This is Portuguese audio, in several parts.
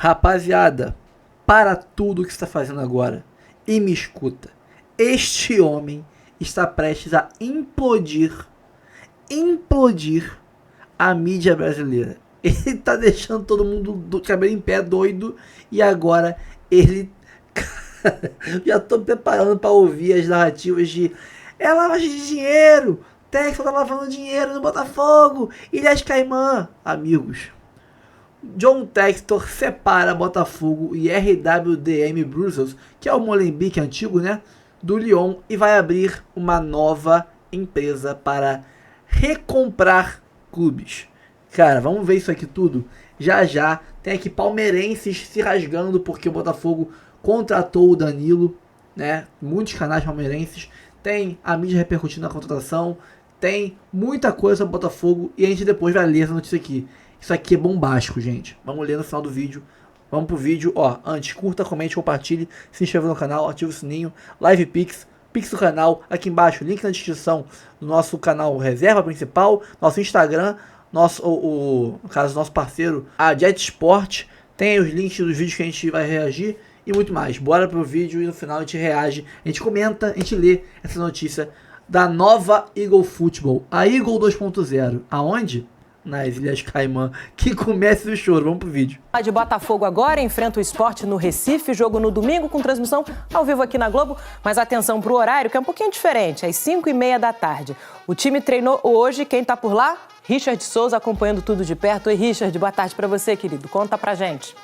Rapaziada, para tudo o que você está fazendo agora e me escuta. Este homem está prestes a implodir a mídia brasileira. Ele tá deixando todo mundo do cabelo em pé doido e agora ele... já tô preparando para ouvir as narrativas de é lavagem de dinheiro, Textor tá lavando dinheiro no Botafogo, Ilhas Caimã. Amigos, John Textor separa Botafogo e RWDM Brussels, que é o Molenbeek antigo, né, do Lyon, e vai abrir uma nova empresa para recomprar clubes. Cara, vamos ver isso aqui tudo já já. Tem aqui palmeirenses se rasgando porque o Botafogo contratou o Danilo, né? Muitos canais palmeirenses. Tem a mídia repercutindo a contratação. Tem muita coisa sobre o Botafogo e a gente depois vai ler essa notícia aqui. Isso aqui é bombástico, gente. Vamos ler no final do vídeo. Vamos pro vídeo. Ó, antes, curta, comente, compartilhe, se inscreva no canal, ative o sininho, Live Pix do canal, aqui embaixo, link na descrição do nosso canal reserva principal, nosso Instagram, no caso, nosso parceiro, a Jet Sport, tem os links dos vídeos que a gente vai reagir e muito mais. Bora pro vídeo e no final a gente reage, a gente comenta, a gente lê essa notícia da nova Eagle Football, a Eagle 2.0, aonde? Nas Ilhas Caimã. Que comece o choro. Vamos pro vídeo. De Botafogo agora enfrenta o Sport no Recife, jogo no domingo com transmissão ao vivo aqui na Globo, mas atenção pro horário que é um pouquinho diferente, às 5h30 da tarde. O time treinou hoje, quem tá por lá? Richard Souza acompanhando tudo de perto. Oi, Richard, boa tarde pra você, querido. Conta pra gente.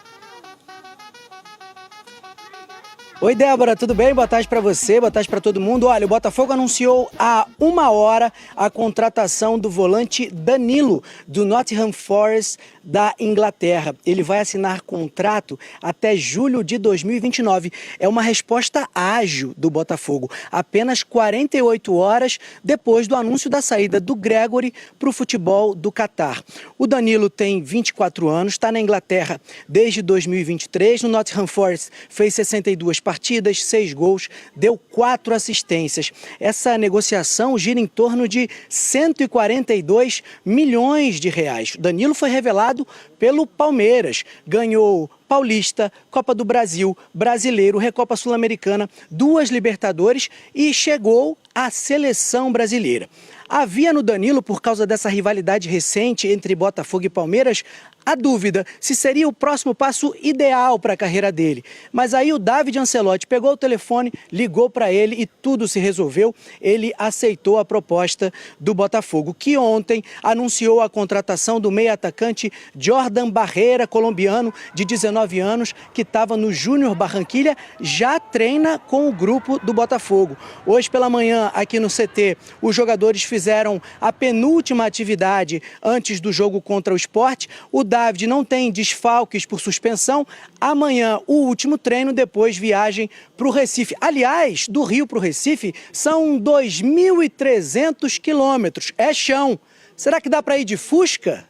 Oi, Débora, tudo bem? Boa tarde para você, boa tarde para todo mundo. Olha, o Botafogo anunciou há 1 hora a contratação do volante Danilo, do Nottingham Forest, da Inglaterra. Ele vai assinar contrato até julho de 2029. É uma resposta ágil do Botafogo, apenas 48 horas depois do anúncio da saída do Gregory para o futebol do Catar. O Danilo tem 24 anos, está na Inglaterra desde 2023, no Nottingham Forest fez 62 partidas, 6 gols, deu 4 assistências. Essa negociação gira em torno de 142 milhões de reais. Danilo foi revelado pelo Palmeiras, ganhou Paulista, Copa do Brasil, Brasileiro, Recopa Sul-Americana, 2 Libertadores e chegou à seleção brasileira. Havia no Danilo, por causa dessa rivalidade recente entre Botafogo e Palmeiras, a dúvida se seria o próximo passo ideal para a carreira dele. Mas aí o David Ancelotti pegou o telefone, ligou para ele e tudo se resolveu. Ele aceitou a proposta do Botafogo, que ontem anunciou a contratação do meio-atacante Jordan Barreira, colombiano de 19 anos, que estava no Júnior Barranquilla, já treina com o grupo do Botafogo. Hoje pela manhã, aqui no CT, os jogadores fizeram a penúltima atividade antes do jogo contra o Sport. O David não tem desfalques por suspensão. Amanhã, o último treino, depois viagem para o Recife. Aliás, do Rio para o Recife são 2.300 quilômetros. É chão. Será que dá para ir de Fusca?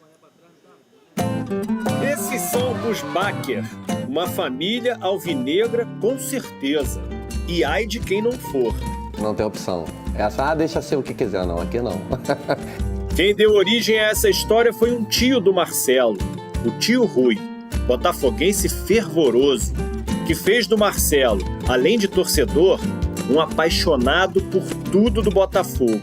Esses são os Baker, uma família alvinegra com certeza. E ai de quem não for. Não tem opção. Essa, deixa ser o que quiser, não. Aqui não. Quem deu origem a essa história foi um tio do Marcelo, o tio Rui, botafoguense fervoroso, que fez do Marcelo, além de torcedor, um apaixonado por tudo do Botafogo.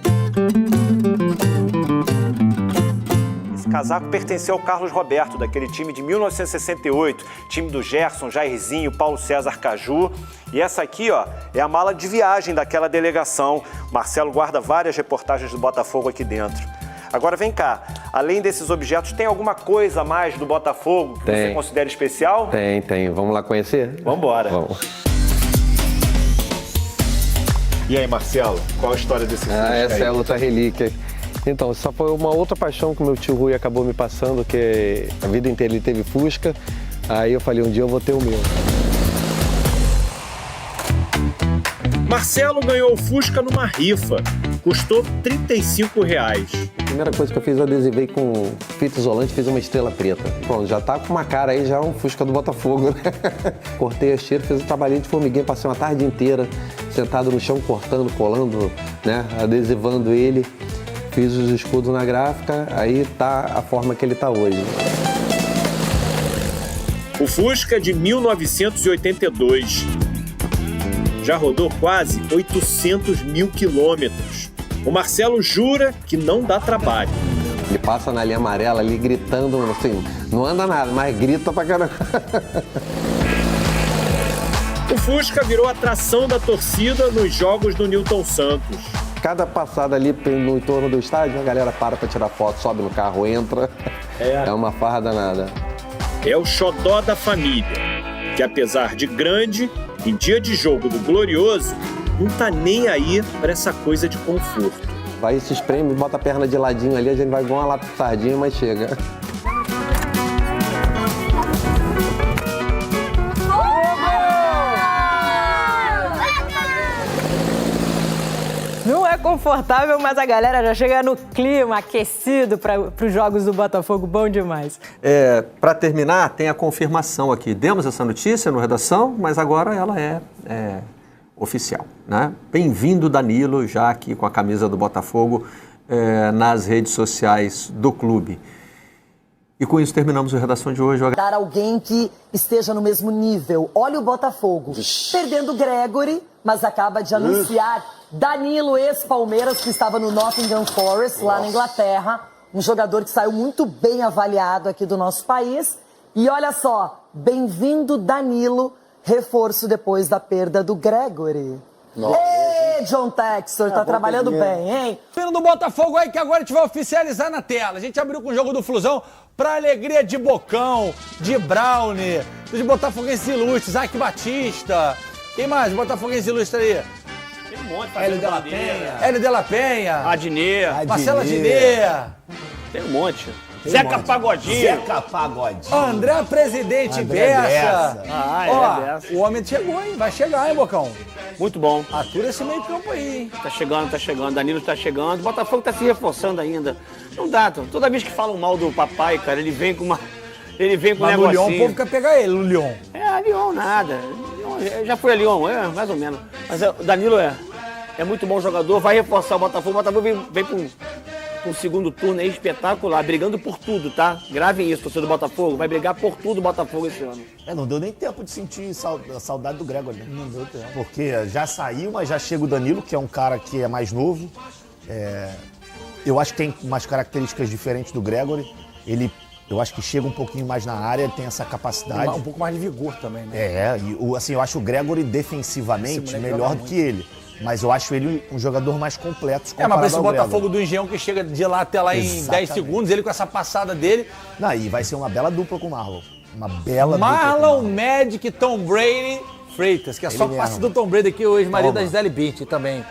Esse casaco pertenceu ao Carlos Roberto, daquele time de 1968, time do Gerson, Jairzinho, Paulo César Caju. E essa aqui, ó, é a mala de viagem daquela delegação. Marcelo guarda várias reportagens do Botafogo aqui dentro. Agora vem cá, além desses objetos, tem alguma coisa a mais do Botafogo que você considera especial? Tem. Vamos lá conhecer? Vamos embora. Vamos. E aí, Marcelo, qual a história desse Fusca aí? Essa é a outra relíquia. Então, só foi uma outra paixão que o meu tio Rui acabou me passando, que a vida inteira ele teve Fusca. Aí eu falei, um dia eu vou ter o meu. Marcelo ganhou o Fusca numa rifa. Custou R$35. A primeira coisa que eu fiz, eu adesivei com fita isolante, fiz uma estrela preta. Pronto, já tá com uma cara aí, já um Fusca do Botafogo, né? Cortei a esteira, fiz um trabalhinho de formiguinha, passei uma tarde inteira sentado no chão, cortando, colando, né? Adesivando ele. Fiz os escudos na gráfica, aí tá a forma que ele tá hoje. O Fusca é de 1982. Já rodou quase 800 mil quilômetros. O Marcelo jura que não dá trabalho. Ele passa na linha amarela ali gritando, assim, não anda nada, mas grita pra caramba. O Fusca virou atração da torcida nos jogos do Newton Santos. Cada passada ali no entorno do estádio, a galera para pra tirar foto, sobe no carro, entra. É uma farra danada. É o xodó da família, que apesar de grande, em dia de jogo do Glorioso, não tá nem aí pra essa coisa de conforto. Vai, se espreme, bota a perna de ladinho ali, a gente vai igual uma lata de sardinha, mas chega. Não é confortável, mas a galera já chega no clima, aquecido para os jogos do Botafogo, bom demais. Para terminar, tem a confirmação aqui. Demos essa notícia no Redação, mas agora ela é oficial, né? Bem-vindo, Danilo, já aqui com a camisa do Botafogo nas redes sociais do clube. E com isso terminamos a Redação de hoje. Dar alguém que esteja no mesmo nível. Olha o Botafogo, perdendo o Gregory, mas acaba de anunciar Danilo, ex-Palmeiras, que estava no Nottingham Forest, lá na Inglaterra. Um jogador que saiu muito bem avaliado aqui do nosso país. E olha só, bem-vindo, Danilo, reforço depois da perda do Gregory. Ei, John Textor, tá trabalhando bem, hein? Pelo do Botafogo aí que agora a gente vai oficializar na tela. A gente abriu com o jogo do Flusão pra alegria de Bocão, de Brownie, dos botafoguenses ilustres, Isaac Batista. Quem mais? Botafoguense ilustre aí? Tem um monte. Hélio de la Penha. Hélio de la Penha. Adnet. Marcelo Adnet. Tem um monte. Zeca Pagodinho. Zeca Pagodinho. André Presidente Bessa. Bessa. O homem chegou, hein? Vai chegar, hein, Bocão? Muito bom. Atura esse meio campo aí, hein? Tá chegando. Danilo tá chegando. O Botafogo tá se reforçando ainda. Não dá, toda vez que falam mal do papai, cara, ele vem com um negocinho. O Lyon, o povo quer pegar ele, o Lyon. Lyon nada. Já foi a Lyon, mais ou menos. Mas o Danilo é muito bom jogador, vai reforçar o Botafogo. O Botafogo vem com um segundo turno aí espetacular, brigando por tudo, tá? Gravem isso, torcedor do Botafogo, vai brigar por tudo o Botafogo esse ano. Não deu nem tempo de sentir a saudade do Gregory, né? Não deu tempo. Porque já saiu, mas já chega o Danilo, que é um cara que é mais novo. Eu acho que tem umas características diferentes do Gregory. Eu acho que chega um pouquinho mais na área, ele tem essa capacidade. Um pouco mais de vigor também, né? Eu acho o Gregory defensivamente melhor do que ele. Mas eu acho ele um jogador mais completo. Mas esse Botafogo do Engenhão que chega de lá até lá em 10 segundos, ele com essa passada dele. E vai ser uma bela dupla com o Marlon. Uma bela Marlon, Magic, Tom Brady, Freitas, que é só passe do Tom Brady aqui hoje, marido da Gisele Bündchen também.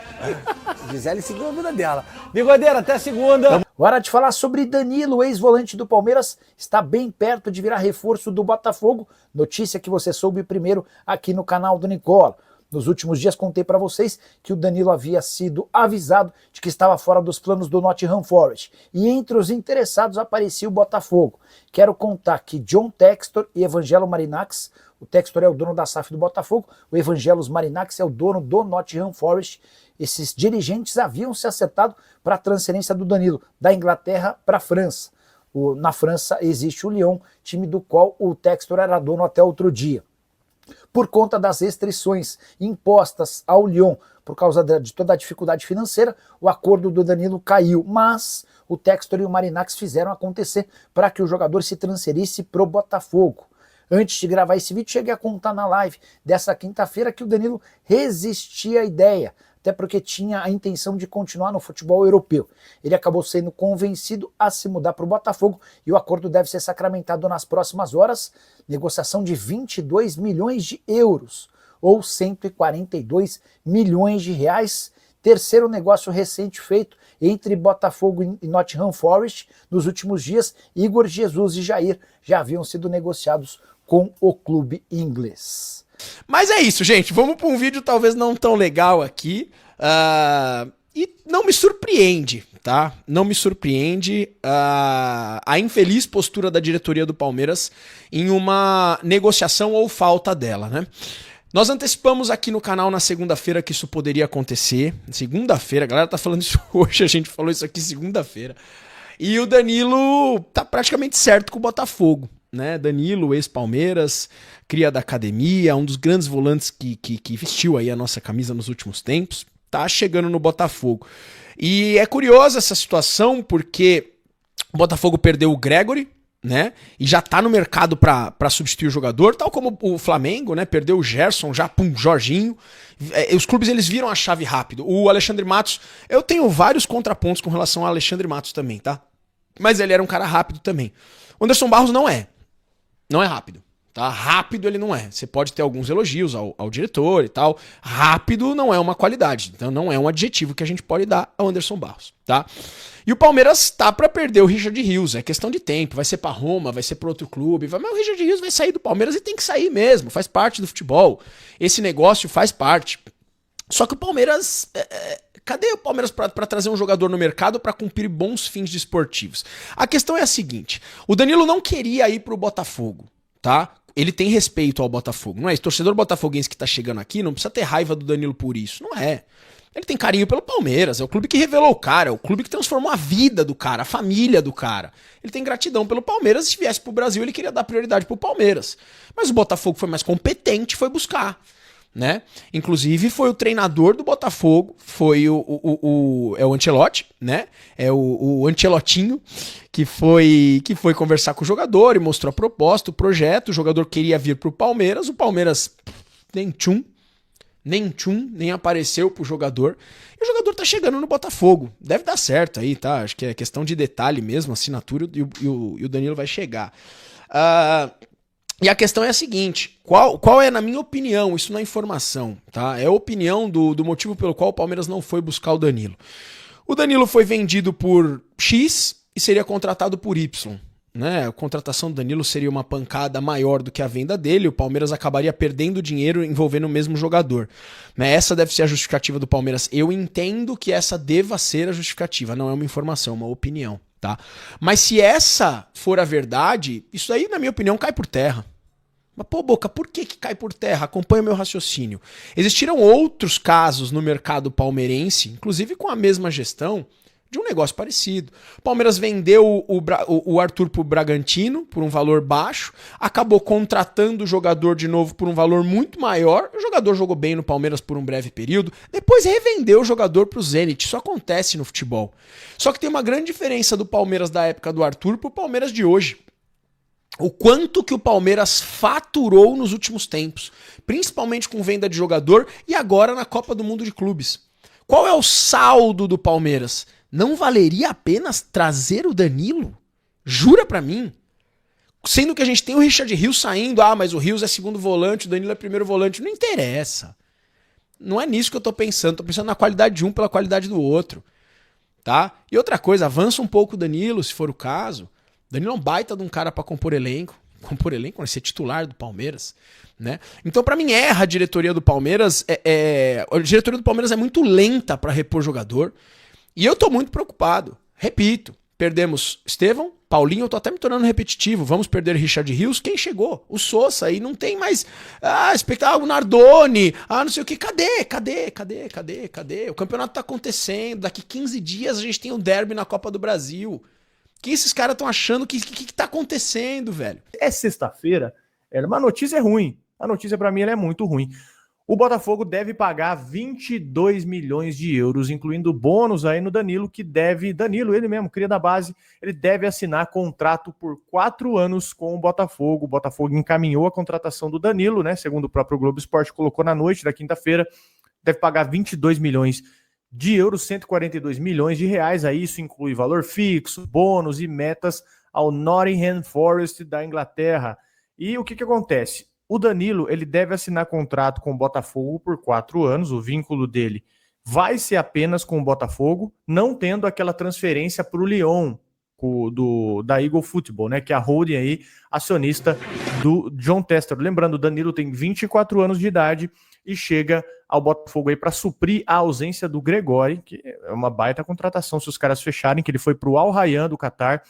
Gisele seguiu a vida dela. Bigodeira, até segunda. Hora de falar sobre Danilo, ex-volante do Palmeiras, está bem perto de virar reforço do Botafogo. Notícia que você soube primeiro aqui no canal do Nicola. Nos últimos dias contei para vocês que o Danilo havia sido avisado de que estava fora dos planos do Nottingham Forest. E entre os interessados aparecia o Botafogo. Quero contar que John Textor e Evangelos Marinax, o Textor é o dono da SAF do Botafogo, o Evangelos Marinax é o dono do Nottingham Forest. Esses dirigentes haviam se acertado para a transferência do Danilo da Inglaterra para a França. Na França existe o Lyon, time do qual o Textor era dono até outro dia. Por conta das restrições impostas ao Lyon, por causa de toda a dificuldade financeira, o acordo do Danilo caiu, mas o Textor e o Marinax fizeram acontecer para que o jogador se transferisse para o Botafogo. Antes de gravar esse vídeo, cheguei a contar na live dessa quinta-feira que o Danilo resistia à ideia, até porque tinha a intenção de continuar no futebol europeu. Ele acabou sendo convencido a se mudar para o Botafogo e o acordo deve ser sacramentado nas próximas horas. Negociação de 22 milhões de euros, ou 142 milhões de reais. Terceiro negócio recente feito entre Botafogo e Nottingham Forest. Nos últimos dias, Igor Jesus e Jair já haviam sido negociados com o clube inglês. Mas é isso, gente. Vamos para um vídeo talvez não tão legal aqui. E não me surpreende, tá? Não me surpreende a infeliz postura da diretoria do Palmeiras em uma negociação ou falta dela, né? Nós antecipamos aqui no canal na segunda-feira que isso poderia acontecer. Segunda-feira, a galera tá falando isso hoje, a gente falou isso aqui segunda-feira. E o Danilo tá praticamente certo com o Botafogo, né? Danilo, ex-Palmeiras, cria da academia, um dos grandes volantes que vestiu aí a nossa camisa nos últimos tempos, tá chegando no Botafogo. E é curiosa essa situação porque o Botafogo perdeu o Gregory, né? E já tá no mercado para substituir o jogador, tal como o Flamengo, né? Perdeu o Gerson, já Jorginho. Os clubes eles viram a chave rápido. O Alexandre Matos, eu tenho vários contrapontos com relação ao Alexandre Matos também, tá? Mas ele era um cara rápido também. O Anderson Barros não é rápido, tá? Rápido ele não é. Você pode ter alguns elogios ao diretor e tal. Rápido não é uma qualidade, então não é um adjetivo que a gente pode dar ao Anderson Barros, tá? E o Palmeiras tá pra perder o Richard Rios, é questão de tempo, vai ser pra Roma, vai ser pra outro clube, mas o Richard Rios vai sair do Palmeiras e tem que sair mesmo, faz parte do futebol, esse negócio faz parte. Só que o Palmeiras, cadê o Palmeiras pra trazer um jogador no mercado pra cumprir bons fins desportivos? A questão é a seguinte, o Danilo não queria ir pro Botafogo, tá? Ele tem respeito ao Botafogo, não é? Esse torcedor botafoguense que tá chegando aqui não precisa ter raiva do Danilo por isso, não é. Ele tem carinho pelo Palmeiras, é o clube que revelou o cara, é o clube que transformou a vida do cara, a família do cara. Ele tem gratidão pelo Palmeiras e se viesse pro Brasil ele queria dar prioridade pro Palmeiras. Mas o Botafogo foi mais competente, foi buscar, né? Inclusive foi o treinador do Botafogo, foi o Ancelotti, né? É o Ancelotinho que foi conversar com o jogador e mostrou a proposta, o projeto, o jogador queria vir pro Palmeiras, o Palmeiras nem apareceu pro jogador. E o jogador tá chegando no Botafogo. Deve dar certo aí, tá? Acho que é questão de detalhe mesmo, assinatura, e o Danilo vai chegar. E a questão é a seguinte, qual é, na minha opinião, isso não é informação, tá? É a opinião do motivo pelo qual o Palmeiras não foi buscar o Danilo. O Danilo foi vendido por X e seria contratado por Y. Né? A contratação do Danilo seria uma pancada maior do que a venda dele, o Palmeiras acabaria perdendo dinheiro envolvendo o mesmo jogador. Né? Essa deve ser a justificativa do Palmeiras. Eu entendo que essa deva ser a justificativa, não é uma informação, é uma opinião. Tá? Mas se essa for a verdade, isso aí, na minha opinião, cai por terra. Mas, pô, Boca, por que cai por terra? Acompanha o meu raciocínio. Existiram outros casos no mercado palmeirense, inclusive com a mesma gestão, de um negócio parecido. O Palmeiras vendeu o Arthur pro Bragantino por um valor baixo, acabou contratando o jogador de novo por um valor muito maior, o jogador jogou bem no Palmeiras por um breve período, depois revendeu o jogador pro Zenit. Isso acontece no futebol. Só que tem uma grande diferença do Palmeiras da época do Arthur pro Palmeiras de hoje. O quanto que o Palmeiras faturou nos últimos tempos, principalmente com venda de jogador e agora na Copa do Mundo de Clubes. Qual é o saldo do Palmeiras? Não valeria a pena trazer o Danilo? Jura pra mim? Sendo que a gente tem o Richard Rios saindo, mas o Rios é segundo volante, o Danilo é primeiro volante. Não interessa. Não é nisso que eu tô pensando na qualidade de um pela qualidade do outro. Tá? E outra coisa, avança um pouco o Danilo, se for o caso. O Danilo é um baita de um cara pra compor elenco. Compor elenco, vai ser titular do Palmeiras. Né? Então, pra mim, erra a diretoria do Palmeiras. A diretoria do Palmeiras é muito lenta pra repor jogador. E eu tô muito preocupado. Repito, perdemos Estevão, Paulinho, eu tô até me tornando repetitivo. Vamos perder Richard Rios. Quem chegou? O Sousa. E não tem mais o Nardoni. Não sei o que. Cadê? O campeonato tá acontecendo. Daqui 15 dias a gente tem um derby na Copa do Brasil. O que esses caras estão achando? Que tá acontecendo, velho? É sexta-feira. Uma notícia ruim. A notícia pra mim ela é muito ruim. O Botafogo deve pagar 22 milhões de euros, incluindo bônus aí no Danilo, Danilo, ele mesmo, cria da base, ele deve assinar contrato por 4 anos com o Botafogo. O Botafogo encaminhou a contratação do Danilo, né? Segundo o próprio Globo Esporte, colocou na noite da quinta-feira, deve pagar 22 milhões de euros, 142 milhões de reais. Aí isso inclui valor fixo, bônus e metas ao Nottingham Forest da Inglaterra. E o que acontece? O Danilo, ele deve assinar contrato com o Botafogo por 4 anos, o vínculo dele vai ser apenas com o Botafogo, não tendo aquela transferência para o Lyon, da Eagle Football, né, que é a holding aí, acionista do John Tester. Lembrando, o Danilo tem 24 anos de idade e chega ao Botafogo aí para suprir a ausência do Gregóri, que é uma baita contratação se os caras fecharem, que ele foi para o Al Rayyan do Catar.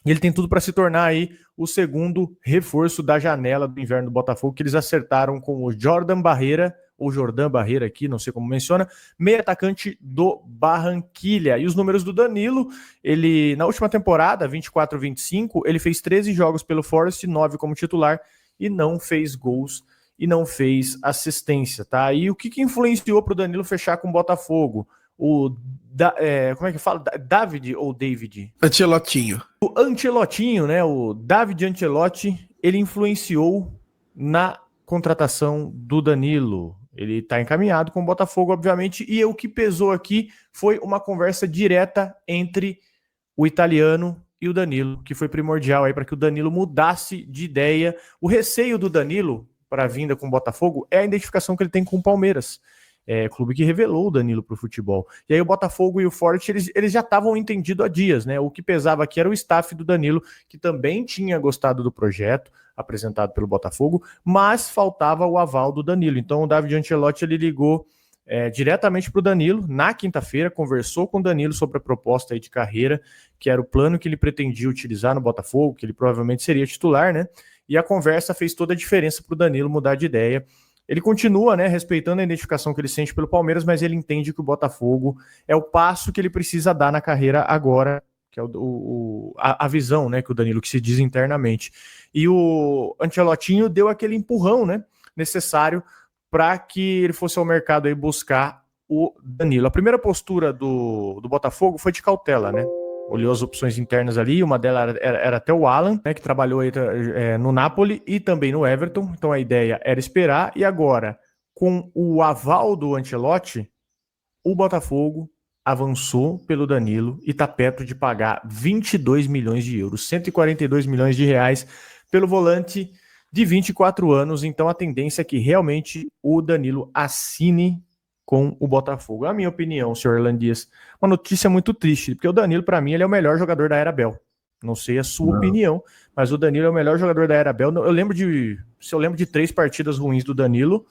E ele tem tudo para se tornar aí o segundo reforço da janela do inverno do Botafogo, que eles acertaram com o Jordan Barreira, ou Jordan Barreira aqui, não sei como menciona, meio atacante do Barranquilla. E os números do Danilo, ele na última temporada, 24-25, ele fez 13 jogos pelo Forest, 9 como titular, e não fez gols e não fez assistência, tá? E o que influenciou para o Danilo fechar com o Botafogo? Como é que fala? David ou David? Ancelotinho. O Ancelotinho, né? O David Ancelotti, ele influenciou na contratação do Danilo. Ele está encaminhado com o Botafogo, obviamente, e o que pesou aqui foi uma conversa direta entre o italiano e o Danilo, que foi primordial aí para que o Danilo mudasse de ideia. O receio do Danilo para a vinda com o Botafogo é a identificação que ele tem com o Palmeiras. Clube que revelou o Danilo para o futebol. E aí o Botafogo e o Forte, eles já estavam entendidos há dias, né? O que pesava aqui era o staff do Danilo, que também tinha gostado do projeto apresentado pelo Botafogo, mas faltava o aval do Danilo. Então o David Ancelotti, ele ligou diretamente para o Danilo na quinta-feira, conversou com o Danilo sobre a proposta aí de carreira, que era o plano que ele pretendia utilizar no Botafogo, que ele provavelmente seria titular, né? E a conversa fez toda a diferença para o Danilo mudar de ideia. Ele continua, né, respeitando a identificação que ele sente pelo Palmeiras, mas ele entende que o Botafogo é o passo que ele precisa dar na carreira agora, que é a visão, né, que o Danilo que se diz internamente. E o Ancelotinho deu aquele empurrão, né, necessário para que ele fosse ao mercado aí buscar o Danilo. A primeira postura do Botafogo foi de cautela, né? Olhou as opções internas ali, uma delas era até o Alan, né, que trabalhou aí, no Napoli e também no Everton, então a ideia era esperar, e agora, com o aval do Ancelotti, o Botafogo avançou pelo Danilo e está perto de pagar 22 milhões de euros, 142 milhões de reais pelo volante de 24 anos, então a tendência é que realmente o Danilo assine com o Botafogo. A minha opinião, senhor Orlando Dias, uma notícia muito triste, porque o Danilo, para mim, ele é o melhor jogador da era Bel. Não sei a sua opinião, mas o Danilo é o melhor jogador da era Bel. Se eu lembro de 3 partidas ruins do Danilo,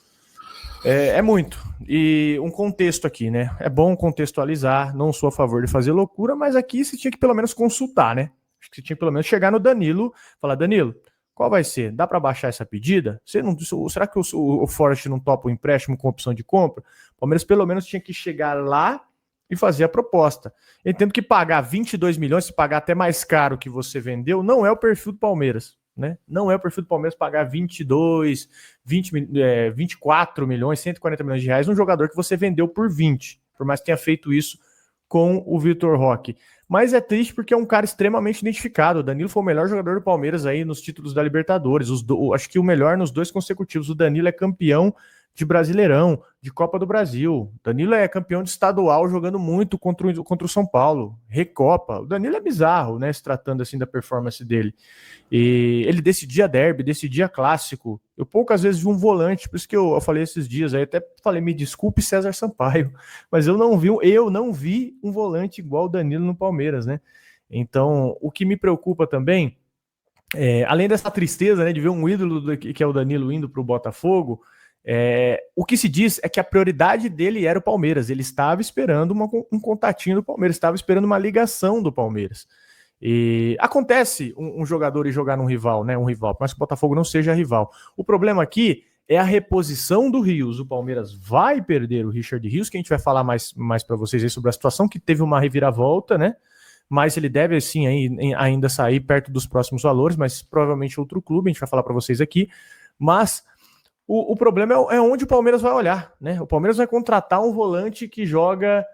é muito. E um contexto aqui, né? É bom contextualizar, não sou a favor de fazer loucura, mas aqui você tinha que pelo menos consultar, né? Acho que você tinha que pelo menos chegar no Danilo, falar, Danilo, qual vai ser? Dá para baixar essa pedida? Será que o Forest não topa o empréstimo com opção de compra? O Palmeiras pelo menos tinha que chegar lá e fazer a proposta. Entendo que pagar 22 milhões, se pagar até mais caro que você vendeu, não é o perfil do Palmeiras, né? Não é o perfil do Palmeiras pagar 22, 24 milhões, 140 milhões de reais num jogador que você vendeu por 20, por mais que tenha feito isso com o Vitor Roque. Mas é triste porque é um cara extremamente identificado. O Danilo foi o melhor jogador do Palmeiras aí nos títulos da Libertadores. Acho que o melhor nos 2 consecutivos. O Danilo é campeão de Brasileirão, de Copa do Brasil. O Danilo é campeão de estadual jogando muito contra o São Paulo. Recopa. O Danilo é bizarro, né? Se tratando assim da performance dele. E ele decidia derby, decidia clássico. Eu poucas vezes vi um volante, por isso que eu falei esses dias aí, até falei, me desculpe César Sampaio, mas eu não vi um volante igual o Danilo no Palmeiras, né? Então, o que me preocupa também, além dessa tristeza, né, de ver um ídolo que é o Danilo indo para o Botafogo, o que se diz é que a prioridade dele era o Palmeiras. Ele estava esperando um contatinho do Palmeiras, estava esperando uma ligação do Palmeiras. E acontece um jogador ir jogar num rival, né? Um rival, mas que o Botafogo não seja rival. O problema aqui é a reposição do Rios. O Palmeiras vai perder o Richard Rios, que a gente vai falar mais para vocês aí sobre a situação, que teve uma reviravolta, né? Mas ele deve, sim, ainda sair perto dos próximos valores, mas provavelmente outro clube, a gente vai falar para vocês aqui. Mas o problema é onde o Palmeiras vai olhar, né? O Palmeiras vai contratar um volante que joga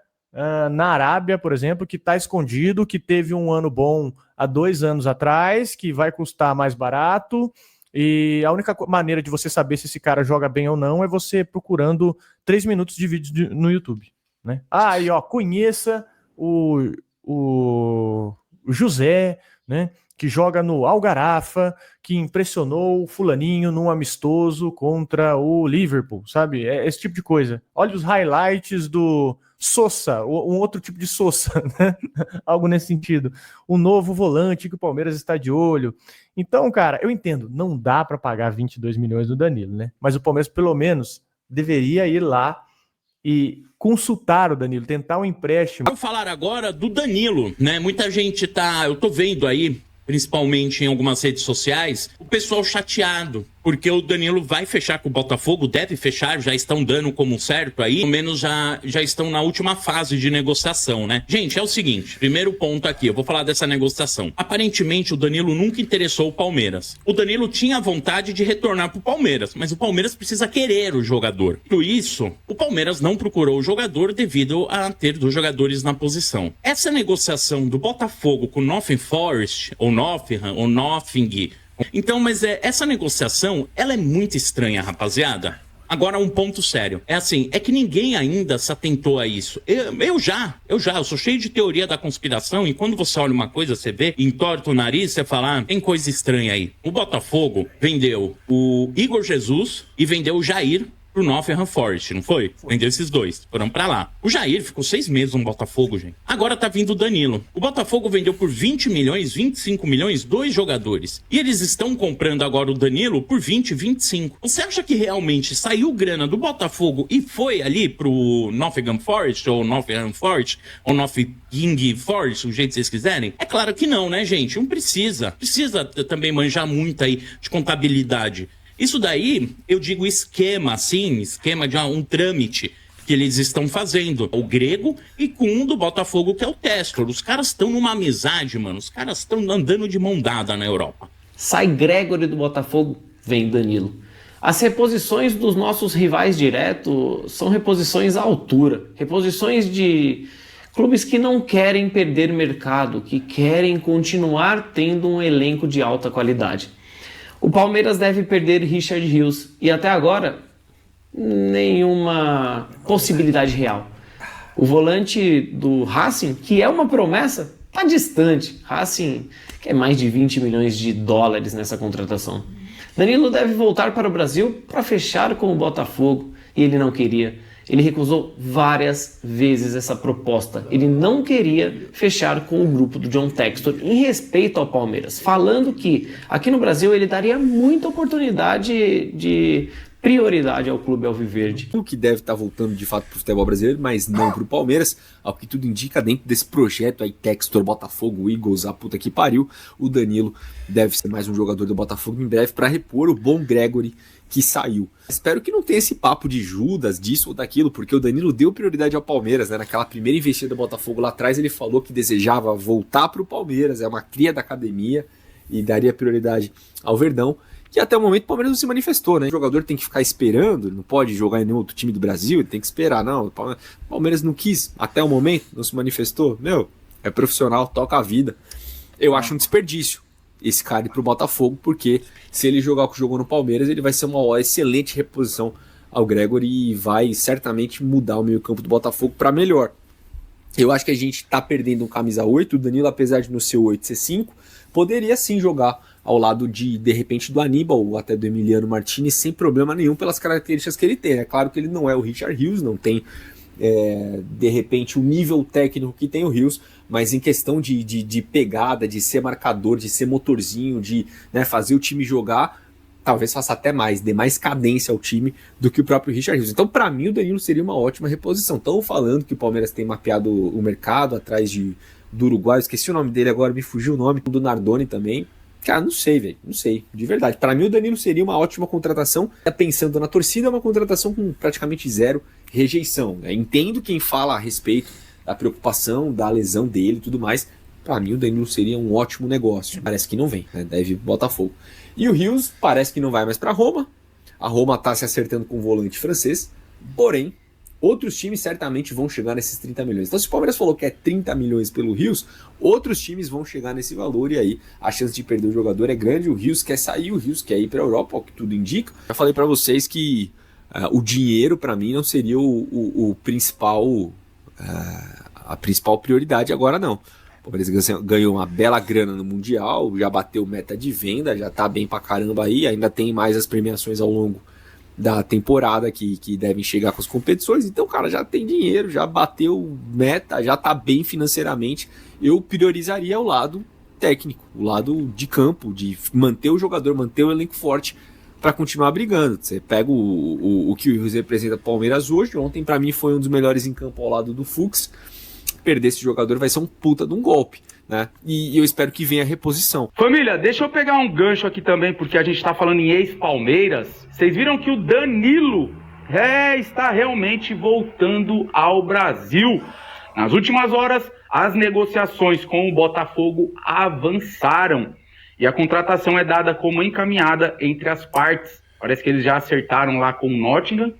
na Arábia, por exemplo, que está escondido, que teve um ano bom há 2 anos atrás, que vai custar mais barato, e a única maneira de você saber se esse cara joga bem ou não é você procurando 3 minutos de vídeo no YouTube, né? Aí, ó, conheça o José, né, que joga no Algarafa, que impressionou o fulaninho num amistoso contra o Liverpool, sabe? É esse tipo de coisa. Olha os highlights do Sosa, um outro tipo de Sosa, né? Algo nesse sentido. Um novo volante que o Palmeiras está de olho. Então, cara, eu entendo, não dá para pagar 22 milhões no Danilo, né? Mas o Palmeiras, pelo menos, deveria ir lá e consultar o Danilo, tentar um empréstimo. Vamos falar agora do Danilo, né? Muita gente eu tô vendo aí, principalmente em algumas redes sociais, o pessoal chateado porque o Danilo vai fechar com o Botafogo, deve fechar, já estão dando como certo aí, pelo menos já estão na última fase de negociação, né? Gente, é o seguinte, primeiro ponto aqui, eu vou falar dessa negociação. Aparentemente, o Danilo nunca interessou o Palmeiras. O Danilo tinha vontade de retornar pro Palmeiras, mas o Palmeiras precisa querer o jogador. Por isso, o Palmeiras não procurou o jogador devido a ter 2 jogadores na posição. Essa negociação do Botafogo com o Nottingham Forest, ou Nottingham, então, mas essa negociação, ela é muito estranha, rapaziada. Agora, um ponto sério. É que ninguém ainda se atentou a isso. Eu sou cheio de teoria da conspiração, e quando você olha uma coisa, você vê, entorta o nariz, você fala, tem coisa estranha aí. O Botafogo vendeu o Igor Jesus e vendeu o Jair pro Nottingham Forest, não foi? Vendeu esses 2, foram pra lá. O Jair ficou 6 meses no Botafogo, gente. Agora tá vindo o Danilo. O Botafogo vendeu por 20 milhões, 25 milhões, 2 jogadores. E eles estão comprando agora o Danilo por 20, 25. Você acha que realmente saiu grana do Botafogo e foi ali pro Nottingham Forest, ou Nottingham Forest, ou Nottingham Forest, do jeito que vocês quiserem? É claro que não, né, gente? Não precisa. Precisa também manjar muito aí de contabilidade. Isso daí, eu digo esquema de um trâmite que eles estão fazendo. O Grego e com um do Botafogo, que é o Testor. Os caras estão numa amizade, mano. Os caras estão andando de mão dada na Europa. Sai Gregory do Botafogo, vem Danilo. As reposições dos nossos rivais diretos são reposições à altura. Reposições de clubes que não querem perder mercado, que querem continuar tendo um elenco de alta qualidade. O Palmeiras deve perder Richard Rios e até agora nenhuma possibilidade real. O volante do Racing, que é uma promessa, está distante. Racing quer mais de 20 milhões de dólares nessa contratação. Danilo deve voltar para o Brasil para fechar com o Botafogo e ele não queria. Ele recusou várias vezes essa proposta. Ele não queria fechar com o grupo do John Textor em respeito ao Palmeiras, falando que aqui no Brasil ele daria muita oportunidade de prioridade ao clube alviverde. O que deve estar voltando de fato para o futebol brasileiro, mas não para o Palmeiras, ao que tudo indica dentro desse projeto aí, Textor, Botafogo, Eagles, a puta que pariu, o Danilo deve ser mais um jogador do Botafogo em breve para repor o bom Gregory que saiu. Espero que não tenha esse papo de Judas, disso ou daquilo, porque o Danilo deu prioridade ao Palmeiras, né? Naquela primeira investida do Botafogo lá atrás, ele falou que desejava voltar para o Palmeiras, é uma cria da academia e daria prioridade ao Verdão. E até o momento o Palmeiras não se manifestou, né? O jogador tem que ficar esperando, não pode jogar em nenhum outro time do Brasil, ele tem que esperar, não. O Palmeiras não quis, até o momento, não se manifestou. É profissional, toca a vida. Eu acho um desperdício esse cara ir pro Botafogo, porque se ele jogar o que jogou no Palmeiras, ele vai ser uma excelente reposição ao Gregory e vai certamente mudar o meio campo do Botafogo para melhor. Eu acho que a gente tá perdendo um camisa 8, o Danilo, apesar de não ser 8, ser 5, poderia sim jogar ao lado de repente, do Aníbal ou até do Emiliano Martinez sem problema nenhum pelas características que ele tem. É claro que ele não é o Richard Rios, não tem de repente o nível técnico que tem o Rios, mas em questão de pegada, de ser marcador, de ser motorzinho, de fazer o time jogar, talvez faça até mais, dê mais cadência ao time do que o próprio Richard Rios. Então, para mim, o Danilo seria uma ótima reposição. Estão falando que o Palmeiras tem mapeado o mercado atrás do Uruguai, esqueci o nome dele agora, me fugiu o nome, do Nardoni também. Cara, não sei, velho, não sei, de verdade. Para mim, o Danilo seria uma ótima contratação. Pensando na torcida, é uma contratação com praticamente zero rejeição. Entendo quem fala a respeito da preocupação, da lesão dele e tudo mais. Para mim, o Danilo seria um ótimo negócio. Parece que não vem, né? Deve Botafogo. E o Rios parece que não vai mais para Roma. A Roma tá se acertando com o volante francês. Porém, outros times certamente vão chegar nesses 30 milhões. Então, se o Palmeiras falou que é 30 milhões pelo Rios, outros times vão chegar nesse valor e aí a chance de perder o jogador é grande. O Rios quer sair, o Rios quer ir para a Europa, o que tudo indica. Já falei para vocês que o dinheiro, para mim, não seria o principal, a principal prioridade agora, não. O Palmeiras ganhou uma bela grana no Mundial, já bateu meta de venda, já tá bem pra caramba aí, ainda tem mais as premiações ao longo da temporada que devem chegar com as competições. Então, cara, já tem dinheiro, já bateu meta, já tá bem financeiramente. Eu priorizaria o lado técnico, o lado de campo, de manter o jogador, manter o elenco forte para continuar brigando. Você pega o que o Rios representa o Palmeiras hoje. Ontem, para mim, foi um dos melhores em campo ao lado do Fux. perder esse jogador vai ser um puta de um golpe, né? E eu espero que venha a reposição. Família, deixa eu pegar um gancho aqui também, porque a gente tá falando em ex-Palmeiras. Vocês viram que o Danilo está realmente voltando ao Brasil. Nas últimas horas, as negociações com o Botafogo avançaram e a contratação é dada como encaminhada entre as partes. Parece que eles já acertaram lá com o Nottingham,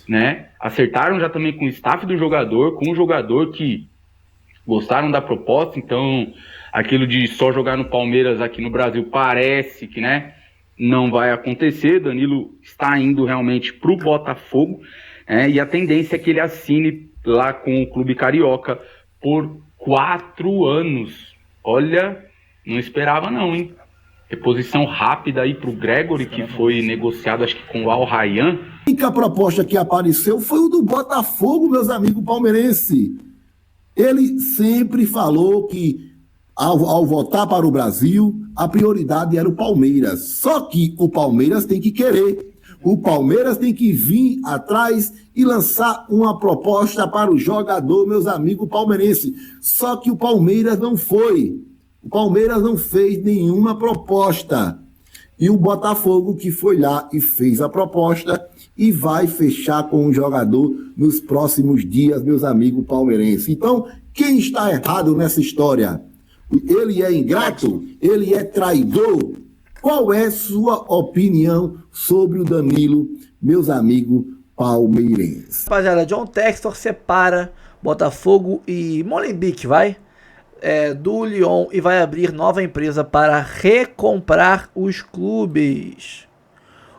né? Acertaram já também com o staff do jogador, com o jogador que gostaram da proposta. Então, aquilo de só jogar no Palmeiras aqui no Brasil parece que, né, não vai acontecer. Danilo está indo realmente para o Botafogo, e a tendência é que ele assine lá com o clube carioca por 4 anos. Olha, não esperava não, hein? Reposição rápida aí pro Gregory, que foi negociado, acho que com o Al Rayyan. A única proposta que apareceu foi o do Botafogo, meus amigos palmeirenses. Ele sempre falou que, ao voltar para o Brasil, a prioridade era o Palmeiras. Só que o Palmeiras tem que querer. O Palmeiras tem que vir atrás e lançar uma proposta para o jogador, meus amigos palmeirenses. Só que o Palmeiras não foi. O Palmeiras não fez nenhuma proposta. E o Botafogo que foi lá e fez a proposta e vai fechar com o jogador nos próximos dias, meus amigos palmeirenses. Então, quem está errado nessa história? Ele é ingrato? Ele é traidor? Qual é sua opinião sobre o Danilo, meus amigos palmeirenses? Rapaziada, John Textor separa Botafogo e Molenbeek, do Lyon, e vai abrir nova empresa para recomprar os clubes.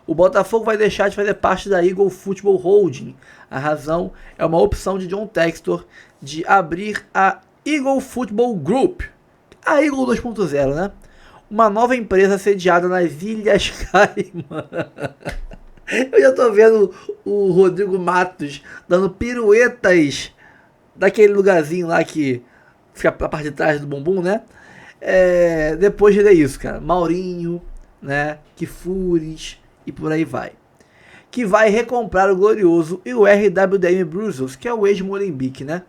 O Botafogo vai deixar de fazer parte da Eagle Football Holding. A razão é uma opção de John Textor de abrir a Eagle Football Group, a Eagle 2.0, né? Uma nova empresa sediada nas Ilhas Caimã. Eu já tô vendo o Rodrigo Matos dando piruetas daquele lugarzinho lá que fica a parte de trás do bumbum, né? Depois de ler isso, cara. Maurinho, né? Kifures e por aí vai. Que vai recomprar o glorioso e o RWDM Brussels, que é o ex-Molenbeek, né?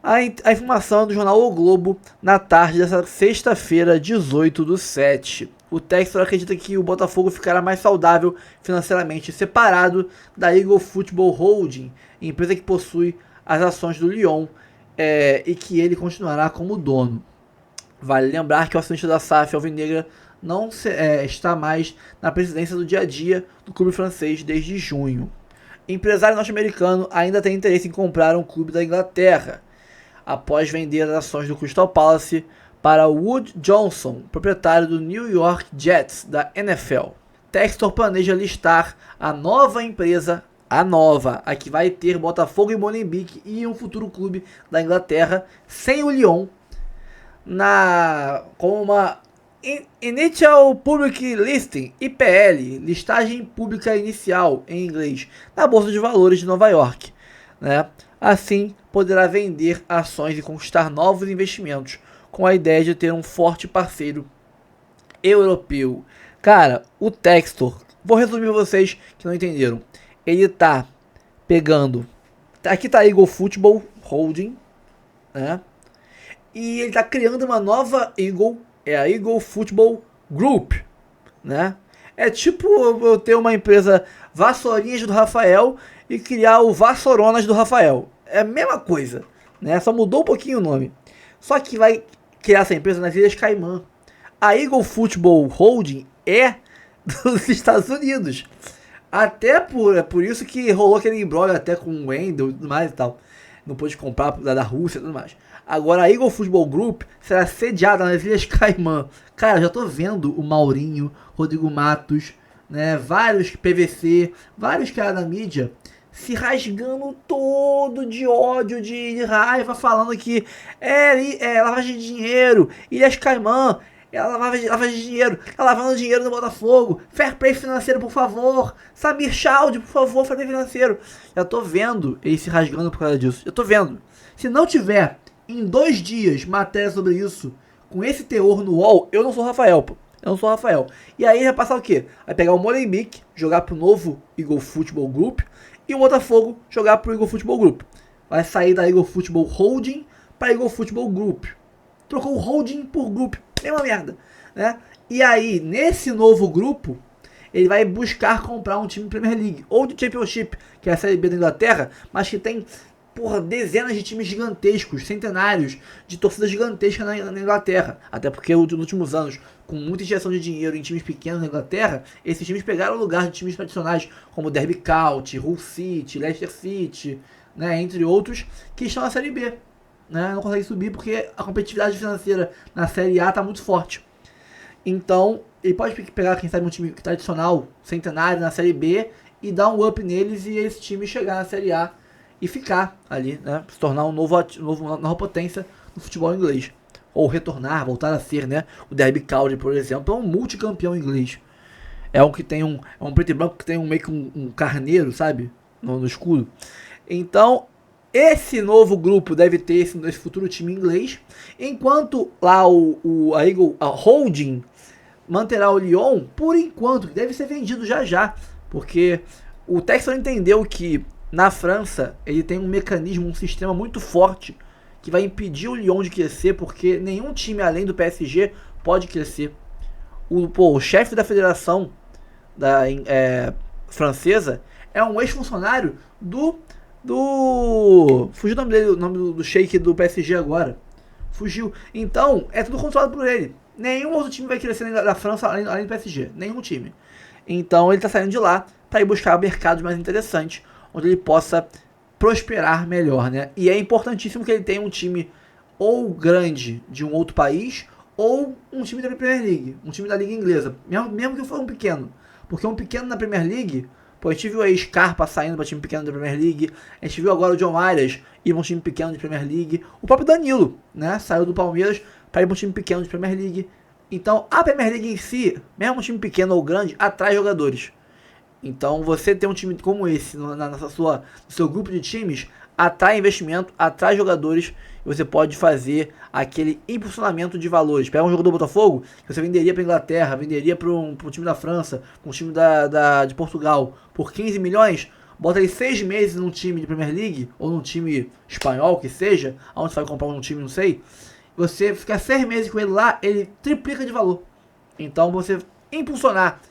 A informação do jornal O Globo na tarde dessa sexta-feira, 18/7. O Textor acredita que o Botafogo ficará mais saudável financeiramente separado da Eagle Football Holding, empresa que possui as ações do Lyon, e que ele continuará como dono. Vale lembrar que o acionista da SAF Alvinegra não está mais na presidência do dia a dia do clube francês desde junho. Empresário norte-americano ainda tem interesse em comprar um clube da Inglaterra, após vender as ações do Crystal Palace para Wood Johnson, proprietário do New York Jets da NFL. Textor planeja listar a nova empresa, a que vai ter Botafogo e Molenbeek e um futuro clube da Inglaterra, sem o Lyon, com uma Initial Public Listing, IPL, listagem pública inicial em inglês, na Bolsa de Valores de Nova York, né? Assim, poderá vender ações e conquistar novos investimentos, com a ideia de ter um forte parceiro europeu. Cara, o Textor, vou resumir para vocês que não entenderam. Ele tá pegando, aqui tá a Eagle Football Holding, né? E ele tá criando uma nova Eagle, a Eagle Football Group, né? É tipo eu ter uma empresa Vassourinhas do Rafael e criar o Vassouronas do Rafael. É a mesma coisa, né? Só mudou um pouquinho o nome. Só que vai criar essa empresa nas Ilhas Caimã. A Eagle Football Holding é dos Estados Unidos. Até por isso que rolou aquele imbróglio até com o Wendel e tudo mais e tal. Não pôde comprar da Rússia e tudo mais. Agora a Eagle Football Group será sediada nas Ilhas Caimã. Cara, já tô vendo o Maurinho, Rodrigo Matos, né, vários PVC, vários caras da mídia se rasgando todo de ódio, de raiva, falando que é lavagem de dinheiro, Ilhas Caimã, lavagem de dinheiro, tá lavando dinheiro no Botafogo, fair play financeiro, por favor, Samir Chaldi, por favor, fair play financeiro. Já tô vendo eles se rasgando por causa disso, já tô vendo. Se não tiver em 2 dias matéria sobre isso, com esse teor no UOL, eu não sou Rafael, pô. Eu não sou Rafael. E aí vai passar o quê? Vai pegar o Molenbeek, jogar pro novo Eagle Football Group, e o Botafogo jogar pro Eagle Football Group. vai sair da Eagle Football Holding para Eagle Football Group. Trocou o Holding por Group, mesma merda, né? E aí, nesse novo grupo, ele vai buscar comprar um time de Premier League ou de Championship, que é a Série B da Inglaterra, mas que tem, porra, dezenas de times gigantescos, centenários, de torcidas gigantescas na Inglaterra. Até porque nos últimos anos, com muita injeção de dinheiro em times pequenos na Inglaterra, esses times pegaram o lugar de times tradicionais como Derby County, Hull City, Leicester City, né, entre outros, que estão na Série B. Né, não conseguem subir porque a competitividade financeira na Série A está muito forte. Então, ele pode pegar, quem sabe, um time tradicional, centenário, na Série B e dar um up neles e esse time chegar na Série A e ficar ali, né? Se tornar uma nova potência no futebol inglês. Ou retornar, voltar a ser, né? O Derby County, por exemplo, é um multicampeão inglês. É um que tem é um preto e branco que tem meio que um carneiro, sabe? No escudo. Então, esse novo grupo deve ter esse futuro time inglês. Enquanto lá a Holding manterá o Lyon, por enquanto, que deve ser vendido já. Porque o Textor entendeu que na França ele tem um mecanismo, um sistema muito forte que vai impedir o Lyon de crescer, porque nenhum time além do PSG pode crescer. O chefe da federação francesa é um ex-funcionário fugiu o nome do Sheik do PSG agora. Fugiu. Então, é tudo controlado por ele. Nenhum outro time vai crescer na França além do PSG. Nenhum time. Então, ele está saindo de lá para ir buscar mercados mais interessantes, onde ele possa prosperar melhor, né? E é importantíssimo que ele tenha um time ou grande de um outro país, ou um time da Premier League, um time da Liga Inglesa, mesmo que for um pequeno. Porque um pequeno na Premier League, pô, a gente viu aí Scarpa saindo para time pequeno da Premier League, a gente viu agora o John Arias ir para um time pequeno de Premier League, o próprio Danilo, né, saiu do Palmeiras para ir para um time pequeno de Premier League. Então, a Premier League em si, mesmo um time pequeno ou grande, atrai jogadores. Então, você ter um time como esse no seu grupo de times, atrai investimento, atrai jogadores, e você pode fazer aquele impulsionamento de valores. Pega um jogador do Botafogo, que você venderia para a Inglaterra, venderia para um time da França, para um time de Portugal, por 15 milhões, bota ele 6 meses num time de Premier League, ou num time espanhol, que seja, onde você vai comprar um time, não sei, você ficar 6 meses com ele lá, ele triplica de valor. Então, você impulsionar,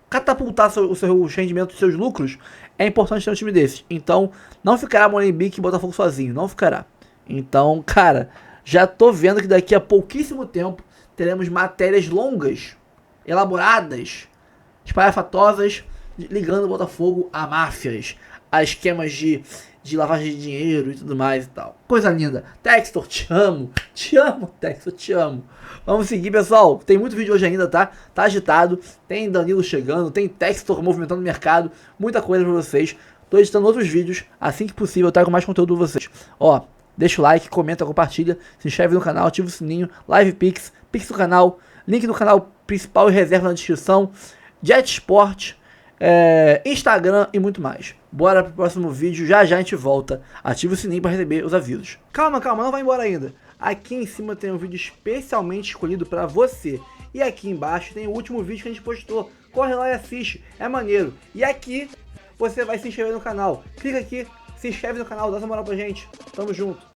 catapultar o seu rendimento, os seus lucros, é importante ter um time desse. Então, não ficará Molenbeek e Botafogo sozinho, não ficará. Então, cara, já tô vendo que daqui a pouquíssimo tempo teremos matérias longas, elaboradas, espalhafatosas, ligando o Botafogo a máfias, a esquemas de lavagem de dinheiro e tudo mais e tal. Coisa linda. Textor, te amo, Textor, te amo. Vamos seguir, pessoal. Tem muito vídeo hoje ainda, tá? Tá agitado. Tem Danilo chegando, tem Textor movimentando o mercado. Muita coisa pra vocês. Tô editando outros vídeos. Assim que possível, eu trago mais conteúdo pra vocês. Ó, deixa o like, comenta, compartilha. Se inscreve no canal, ativa o sininho. Live Pix, Pix do canal. Link do canal principal e reserva na descrição. Jet Sport, Instagram e muito mais. Bora pro próximo vídeo, já a gente volta. Ativa o sininho para receber os avisos. Calma, não vai embora ainda. Aqui em cima tem um vídeo especialmente escolhido para você. E aqui embaixo tem o último vídeo que a gente postou. Corre lá e assiste, é maneiro. E aqui você vai se inscrever no canal. Clica aqui, se inscreve no canal, dá essa moral pra gente. Tamo junto.